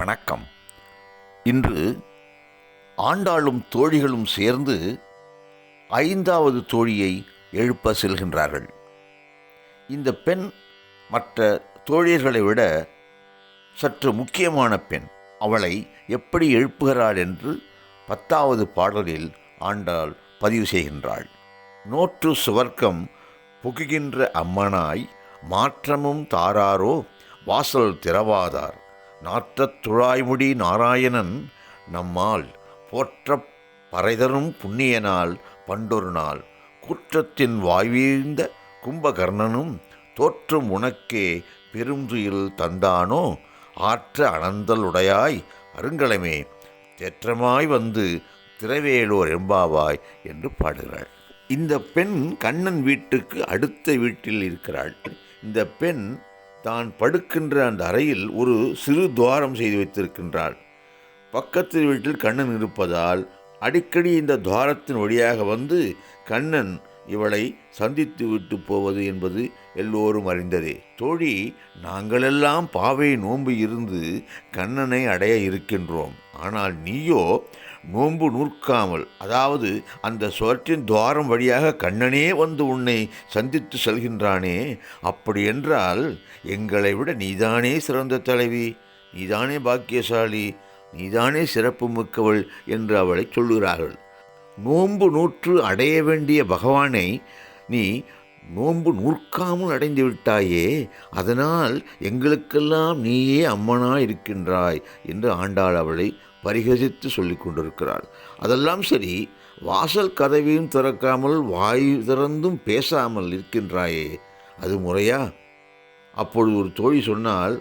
வணக்கம். இன்று ஆண்டாளும் தோழிகளும் சேர்ந்து 5வது தோழியை எழுப்ப செல்கின்றார்கள். இந்த பெண் மற்ற தோழியர்களை விட சற்று முக்கியமான பெண். அவளை எப்படி எழுப்புகிறாள் என்று 10வது பாடலில் ஆண்டாள் பதிவு செய்கின்றாள். நோற்று சுவர்க்கம் புகுகின்ற அம்மனாய் மாற்றமும் தாராரோ வாசல் திறவாதார் நாற்றத் துழாய்முடி நாராயணன் நம்மால் போற்றப் பறைதரும் புண்ணியனால் பண்டொரு நாள் கூற்றத்தின் வாய்வீழ்ந்த கும்பகர்ணனும் தோற்றும் உனக்கே பெருந்துயில் தந்தானோ ஆற்ற அனந்தலுடையாய் அருங்கலமே தேற்றமாய் வந்து திரவேலோர் எம்பாவாய் என்று பாடுகிறாள். இந்த பெண் கண்ணன் வீட்டுக்கு அடுத்த வீட்டில் இருக்கிறாள். இந்த பெண் தான் படுக்கின்ற அந்த அறையில் ஒரு சிறு துவாரம் செய்து வைத்திருக்கின்றாள். பக்கத்து வீட்டில் கண்ணன் இருப்பதால் அடிக்கடி இந்த துவாரத்தின் வழியாக வந்து கண்ணன் இவளை சந்தித்து விட்டு போவது என்பது எல்லோரும் அறிந்ததே. தோழி, நாங்களெல்லாம் பாவை நோன்பு இருந்து கண்ணனை அடைய இருக்கின்றோம். ஆனால் நீயோ நோன்பு நூற்காமல், அதாவது அந்த சுவற்றின் துவாரம் வழியாக கண்ணனே வந்து உன்னை சந்தித்து செல்கின்றானே, அப்படியென்றால் எங்களை விட நீதானே சிறந்த தலைவி, நீதானே பாக்கியசாலி, நீதானே சிறப்பு மிக்கவள் என்று அவளை சொல்லுகிறார்கள். நோன்பு நூற்று அடைய வேண்டிய பகவானை நீ நோன்பு நூற்காமல் அடைந்து விட்டாயே, அதனால் எங்களுக்கெல்லாம் நீயே அம்மனாய் இருக்கின்றாய் என்று ஆண்டாள் அவளை பரிகசித்து சொல்லிக் கொண்டிருக்கிறாள். அதெல்லாம் சரி, வாசல் கதவையும் திறக்காமல் வாய் திறந்தும் பேசாமல் இருக்கின்றாயே, அது முறையா? அப்பொழுது ஒரு தோழி சொன்னால்,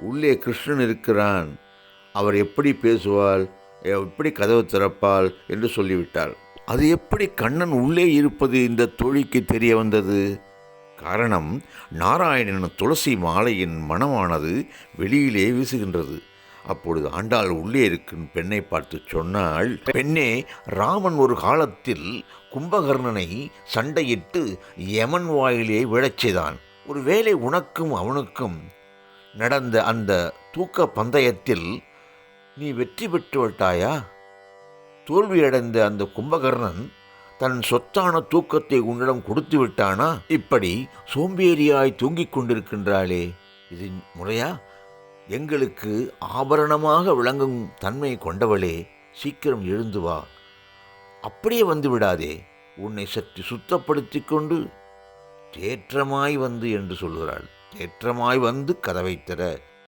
உள்ளே கிருஷ்ணன் இருக்கிறான், அவர் எப்படி பேசுவாள், எப்படி கதவு திறப்பாள் என்று சொல்லிவிட்டாள். அது எப்படி கண்ணன் உள்ளே இருப்பது இந்த தோழிக்கு தெரிய வந்தது? காரணம், நாராயணன் துளசி மாலையின் மணமானது வெளியிலே வீசுகின்றது. அப்பொழுது ஆண்டாள் உள்ளே இருக்கும் பெண்ணை பார்த்து சொன்னாள், பெண்ணே, ராமன் ஒரு காலத்தில் கும்பகர்ணனை சண்டையிட்டு யமன் வாயிலே விழச் செய்தான். ஒருவேளை உனக்கும் அவனுக்கும் நடந்த அந்த தூக்க பந்தயத்தில் நீ வெற்றி பெற்று விட்டாயா? தோல்வியடைந்த அந்த கும்பகர்ணன் தன் சொத்தான தூக்கத்தை உன்னிடம் கொடுத்து விட்டானா? இப்படி சோம்பேறியாய் தூங்கிக் கொண்டிருக்கின்றாளே, இது முறையா? எங்களுக்கு ஆபரணமாக விளங்கும் தன்மை கொண்டவளே, சீக்கிரம் எழுந்து வா, அப்படியே வந்து விடாதே, உன்னை சற்று சுத்தப்படுத்தி கொண்டு தேற்றமாய் வந்து என்று சொல்கிறாள். தேற்றமாய் வந்து கதவை திற